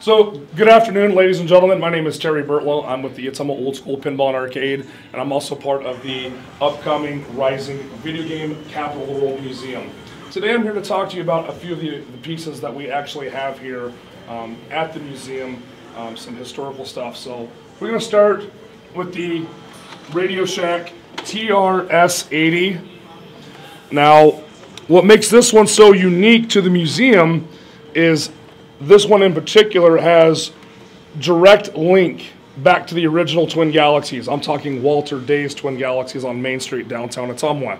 So, good afternoon, ladies and gentlemen. My name is Terry Burtlow. I'm with the Ottumwa Old School Pinball and Arcade, and I'm also part of the upcoming Rising Video Game Capital of the World Museum. Today I'm here to talk to you about a few of the pieces that we actually have here at the museum, some historical stuff. So, we're going to start with the Radio Shack TRS-80. Now, what makes this one so unique to the museum is this one in particular has direct link back to the original Twin Galaxies. I'm talking Walter Day's Twin Galaxies on Main Street, downtown Ottumwa.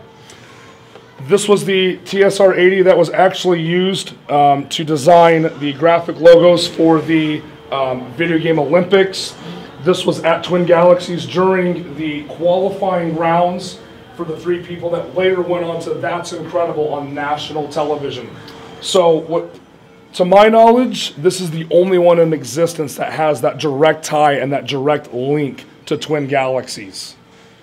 This was the TSR-80 that was actually used to design the graphic logos for the Video Game Olympics. This was at Twin Galaxies during the qualifying rounds for the three people that later went on to That's Incredible on national television. So, to my knowledge, this is the only one in existence that has that direct tie and that direct link to Twin Galaxies.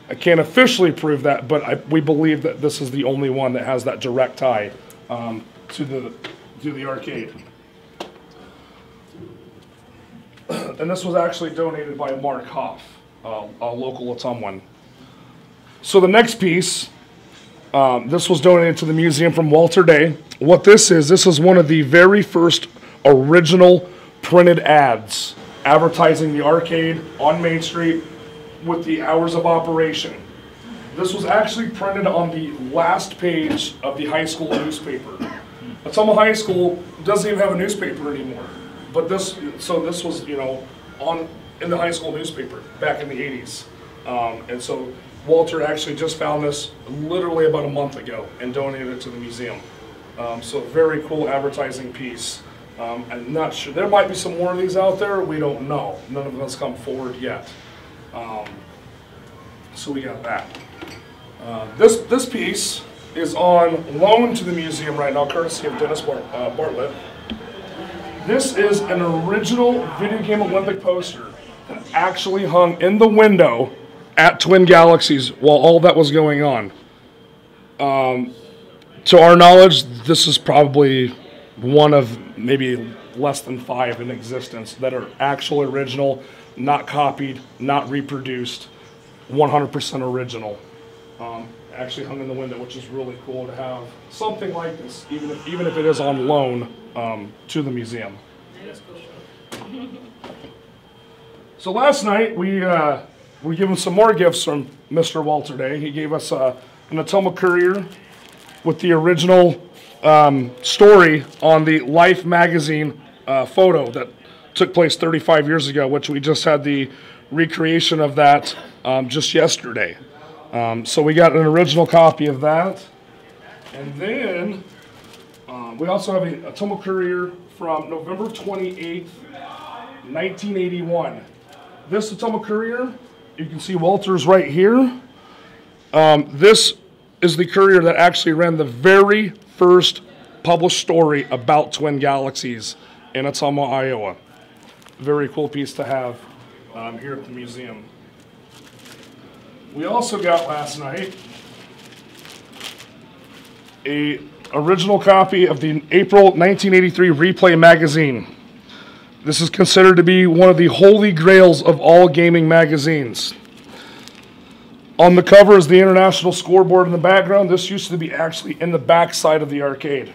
I can't officially prove that, but we believe that this is the only one that has that direct tie to the arcade. And this was actually donated by Mark Hoff, a local Ottumwan. So the next piece, this was donated to the museum from Walter Day. What this is one of the very first original printed ads advertising the arcade on Main Street with the hours of operation. This was actually printed on the last page of the high school newspaper. Ottumwa High School doesn't even have a newspaper anymore. But this was, in the high school newspaper back in the 80s. And so Walter actually just found this literally about a month ago and donated it to the museum. So very cool advertising piece. I'm not sure, there might be some more of these out there, we don't know. None of them has come forward yet. So we got that. This piece is on loan to the museum right now, courtesy of Dennis Bartlett. This is an original Video Game Olympic poster that actually hung in the window at Twin Galaxies while all that was going on. To our knowledge, this is probably one of maybe less than 5 in existence that are actual original, not copied, not reproduced, 100% original. Actually hung in the window, which is really cool to have something like this, even if it is on loan to the museum. So last night we given some more gifts from Mr. Walter Day. He gave us an Ottumwa Courier with the original story on the Life magazine photo that took place 35 years ago, which we just had the recreation of that just yesterday. So we got an original copy of that. And then we also have a Ottumwa Courier from November 28th, 1981. This Ottumwa Courier, you can see Walter's right here. This is the courier that actually ran the very first published story about Twin Galaxies in Ottumwa, Iowa. Very cool piece to have here at the museum. We also got last night an original copy of the April 1983 Replay magazine. This is considered to be one of the holy grails of all gaming magazines. On the cover is the international scoreboard in the background. This used to be actually in the back side of the arcade.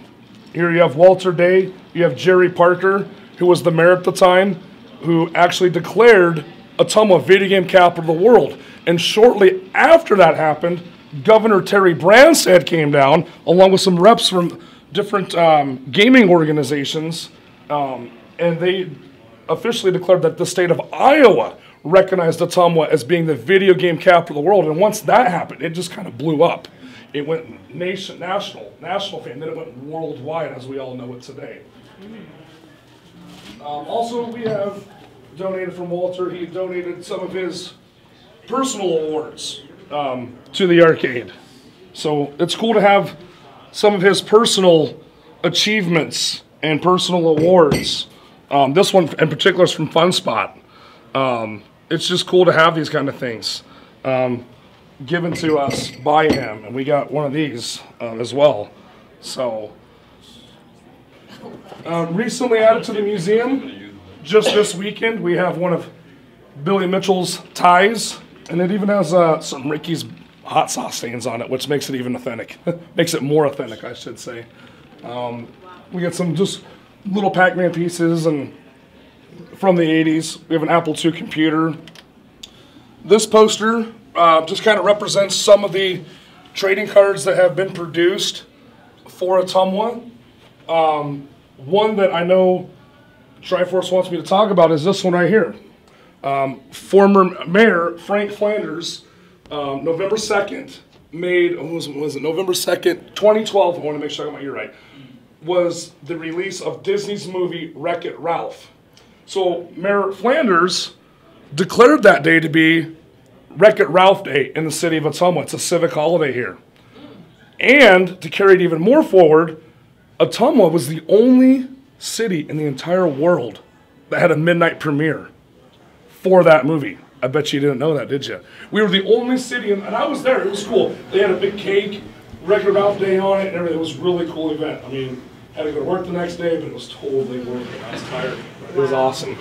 Here you have Walter Day, you have Jerry Parker, who was the mayor at the time, who actually declared Ottumwa Video Game Capital of the World. And shortly after that happened, Governor Terry Branstad came down, along with some reps from different gaming organizations, and they officially declared that the state of Iowa recognized Ottumwa as being the video game capital of the world. And once that happened, it just kind of blew up. It went national fame, then it went worldwide, as we all know it today. Also, we have donated from Walter. He donated some of his personal awards to the arcade. So it's cool to have some of his personal achievements and personal awards. This one in particular is from Fun Spot. It's just cool to have these kind of things given to us by him, and we got one of these as well. So recently added to the museum just this weekend, we have one of Billy Mitchell's ties, and it even has some Ricky's hot sauce stains on it, which makes it even authentic. Makes it more authentic, I should say. We got some just little Pac-Man pieces and from the 80s. We have an Apple II computer. This poster just kind of represents some of the trading cards that have been produced for Ottumwa. One that I know Triforce wants me to talk about is this one right here. Former Mayor Frank Flanders, November 2nd, made, was it November 2nd, 2012, I want to make sure I got my year right, was the release of Disney's movie Wreck-It Ralph. So Mayor Flanders declared that day to be Wreck-It Ralph Day in the city of Ottumwa. It's a civic holiday here. And to carry it even more forward, Ottumwa was the only city in the entire world that had a midnight premiere for that movie. I bet you didn't know that, did you? We were the only city, and I was there. It was cool. They had a big cake, Wreck-It Ralph Day on it, and everything. It was a really cool event. I mean, had to go to work the next day, but it was totally worth it. I was tired. It was awesome.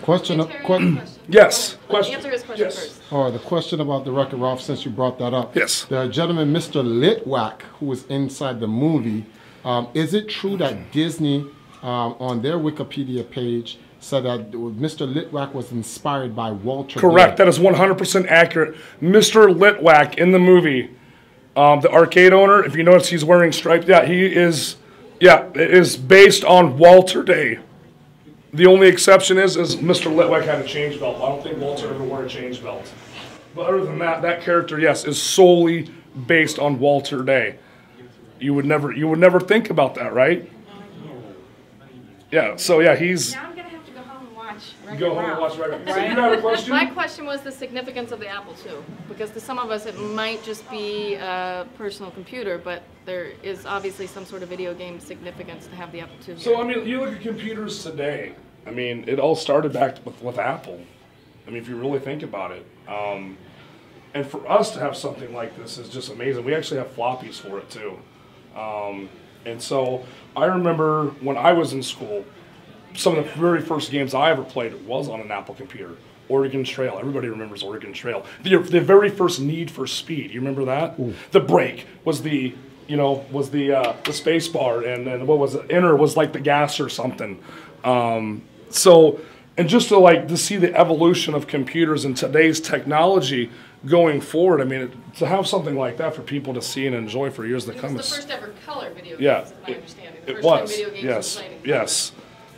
Question. Yes. Question. Answer his question first. Oh, the question about the Wreck-It Ralph, since you brought that up. Yes. The gentleman, Mr. Litwack, who was inside the movie, is it true that Disney, on their Wikipedia page, said that Mr. Litwack was inspired by Walter Correct. Day? That is 100% accurate. Mr. Litwack in the movie, the arcade owner, if you notice he's wearing striped, yeah, he is, yeah, it is based on Walter Day. The only exception is Mr. Litwack had a change belt. I don't think Walter ever wore a change belt. But other than that, that character, yes, is solely based on Walter Day. You would never think about that, right? Yeah, so yeah, he's... Now I'm going to have to go home and watch Wreck-It Go home and Ralph. watch Wreck-It. So you have a question? My question was the significance of the Apple II, because to some of us it might just be a personal computer, but there is obviously some sort of video game significance to have the Apple II. So, I mean, you look at computers today. I mean, it all started back with Apple. I mean, if you really think about it. And for us to have something like this is just amazing. We actually have floppies for it, too. And so I remember when I was in school, some of the very first games I ever played was on an Apple computer. Oregon Trail. Everybody remembers Oregon Trail. The very first Need for Speed. You remember that? Ooh. The brake was the space bar, and then what was it? Enter was like the gas or something. So, and just to see the evolution of computers and today's technology going forward, I mean, to have something like that for people to see and enjoy for years to come. It was the first ever color video games, yeah, if I understand it. It First time was. video games Yes. were played in Yes.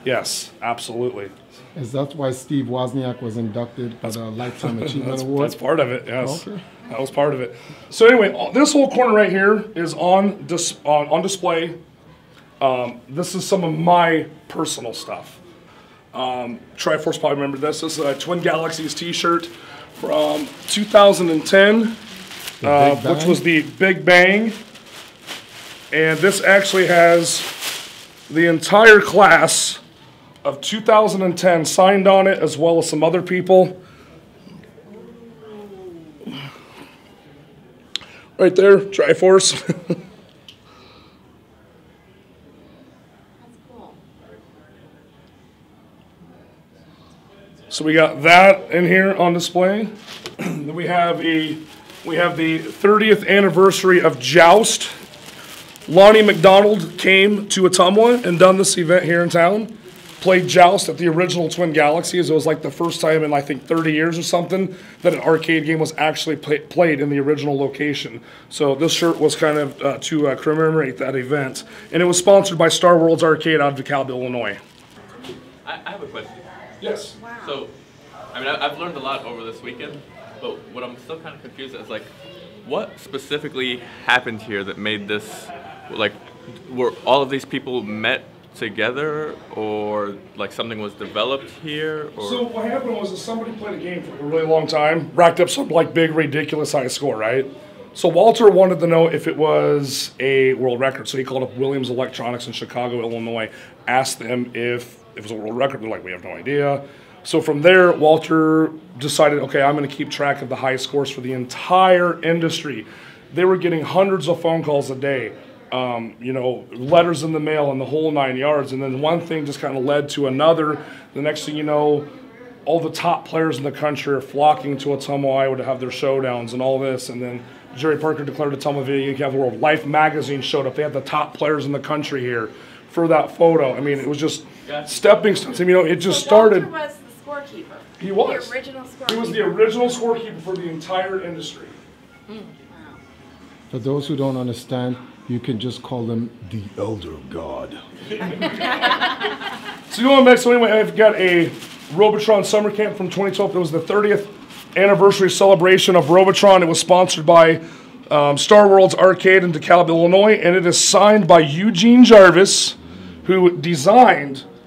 Yes. Absolutely. Is that why Steve Wozniak was inducted for the Lifetime Achievement Award? That's part of it, yes. Okay. That was part of it. So anyway, this whole corner right here is on display. This is some of my personal stuff. Triforce probably remember this. This is a Twin Galaxies t-shirt from 2010, which was the Big Bang. And this actually has the entire class of 2010 signed on it, as well as some other people. Right there, Triforce. That's cool. So we got that in here on display. Then we have the 30th anniversary of Joust. Lonnie McDonald came to Ottumwa and done this event here in town. Played Joust at the original Twin Galaxies. It was like the first time in I think 30 years or something that an arcade game was actually played in the original location. So this shirt was kind of to commemorate that event. And it was sponsored by Star World's Arcade out of DeKalb, Illinois. I have a question. Yes. Wow. So, I mean, I've learned a lot over this weekend, but what I'm still kind of confused is, like, what specifically happened here that made this, like, were all of these people met together, or like something was developed here? Or? So what happened was that somebody played a game for a really long time, racked up some like big ridiculous high score, right? So Walter wanted to know if it was a world record, so he called up Williams Electronics in Chicago, Illinois, asked them if it was a world record. They're like, we have no idea. So from there, Walter decided, okay, I'm going to keep track of the high scores for the entire industry. They were getting hundreds of phone calls a day you know, letters in the mail and the whole 9 yards. And then one thing just kind of led to another. The next thing you know, all the top players in the country are flocking to Ottumwa, Iowa to have their showdowns and all this. And then Jerry Parker declared Ottumwa Video Game Capital of the World. Life magazine showed up. They had the top players in the country here for that photo. I mean, it was just stepping stones. I mean, you know, it just started. Walter was the scorekeeper. He was. The original scorekeeper. He was the original scorekeeper for the entire industry. Wow. For those who don't understand, you can just call him the Elder God. So going back, so anyway, I've got a Robotron summer camp from 2012. It was the 30th anniversary celebration of Robotron. It was sponsored by Star World's Arcade in DeKalb, Illinois, and it is signed by Eugene Jarvis, who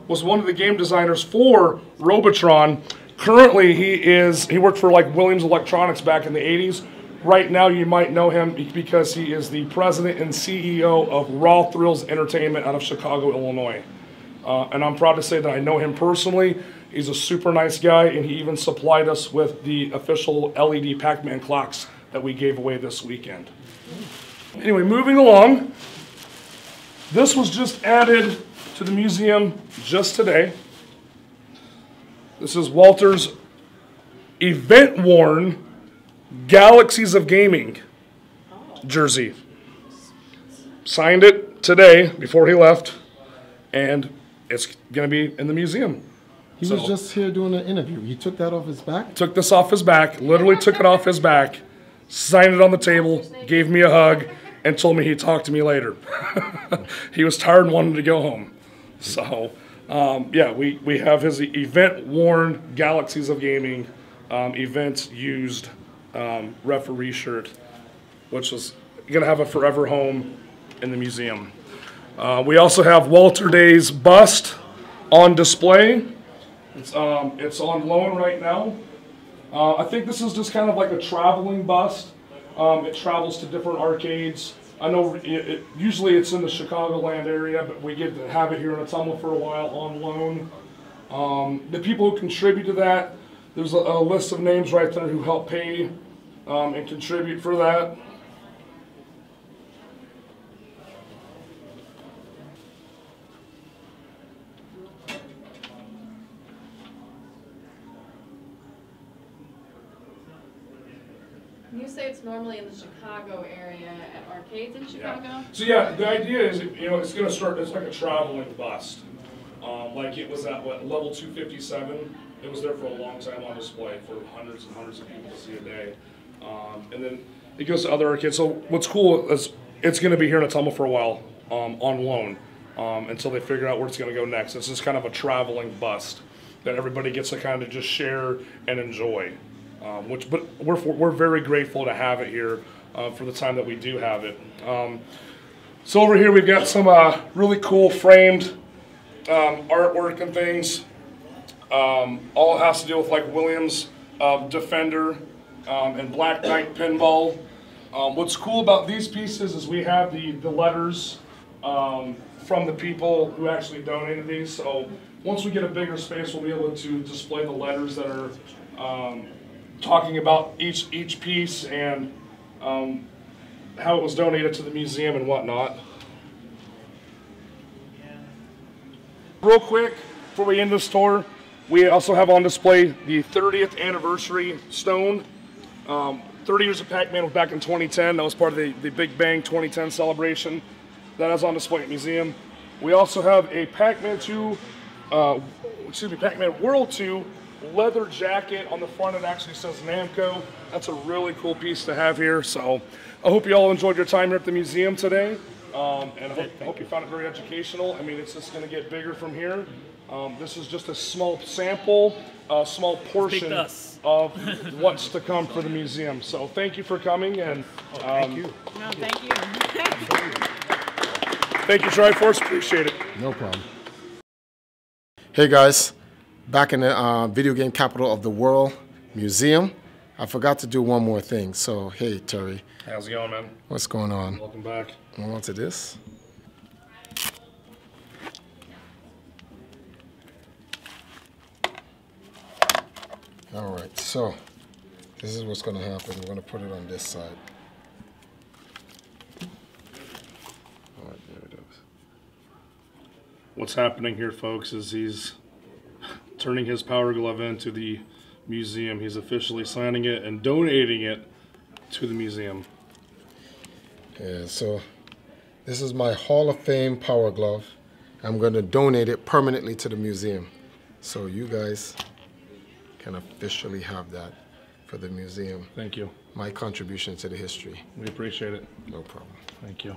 was one of the game designers for Robotron. Currently, he worked for like Williams Electronics back in the 80s. Right now, you might know him because he is the president and CEO of Raw Thrills Entertainment out of Chicago, Illinois. And I'm proud to say that I know him personally. He's a super nice guy, and he even supplied us with the official LED Pac-Man clocks that we gave away this weekend. Anyway, moving along. This was just added to the museum just today. This is Walter's event-worn Galaxies of Gaming jersey. Signed it today before he left, and it's going to be in the museum. He was just here doing an interview. He took that off his back? Took this off his back, literally took it off his back, signed it on the table, gave me a hug, and told me he'd talk to me later. He was tired and wanted to go home. So, yeah, we have his event-worn Galaxies of Gaming event-used referee shirt, which is going to have a forever home in the museum. We also have Walter Day's bust on display. It's on loan right now. I think this is just kind of like a traveling bust. It travels to different arcades. I know usually it's in the Chicagoland area, but we get to have it here in Ottumwa for a while on loan. The people who contribute to that, there's a list of names right there who help pay and contribute for that. You say it's normally in the Chicago area at arcades in Chicago? Yeah. So yeah, the idea is, you know, it's going to start, it's like a traveling bust. Like it was at what, level 257. It was there for a long time on display for hundreds and hundreds of people to see a day. And then it goes to other arcades. So what's cool is it's going to be here in Ottumwa for a while on loan until they figure out where it's going to go next. It's just kind of a traveling bust that everybody gets to kind of just share and enjoy. But we're very grateful to have it here for the time that we do have it. So over here we've got some really cool framed artwork and things. All it has to do with like Williams Defender and Black Knight Pinball. What's cool about these pieces is we have the letters from the people who actually donated these. So once we get a bigger space, we'll be able to display the letters that are talking about each piece and how it was donated to the museum and whatnot. Real quick, before we end this tour, we also have on display the 30th anniversary stone. 30 years of Pac-Man was back in 2010. That was part of the Big Bang 2010 celebration. That is on display at the museum. We also have a Pac-Man World 2 leather jacket on the front. It actually says Namco. That's a really cool piece to have here. So I hope you all enjoyed your time here at the museum today. And I hope you found it very educational. I mean, it's just going to get bigger from here. This is just a small sample, a small portion of what's to come for the museum. So thank you for coming. And thank you. No, thank you. Thank you, Triforce. Appreciate it. No problem. Hey guys, back in the Video Game Capital of the World Museum. I forgot to do one more thing. So hey Terry. How's it going, man? What's going on? Welcome back. On to this. All right, so this is what's going to happen. We're going to put it on this side. what's happening here, folks, is he's turning his Power Glove into the museum. He's officially signing it and donating it to the museum. Yeah, so this is my Hall of Fame Power Glove. I'm going to donate it permanently to the museum. So you guys can officially have that for the museum. Thank you. My contribution to the history. We appreciate it. No problem. Thank you.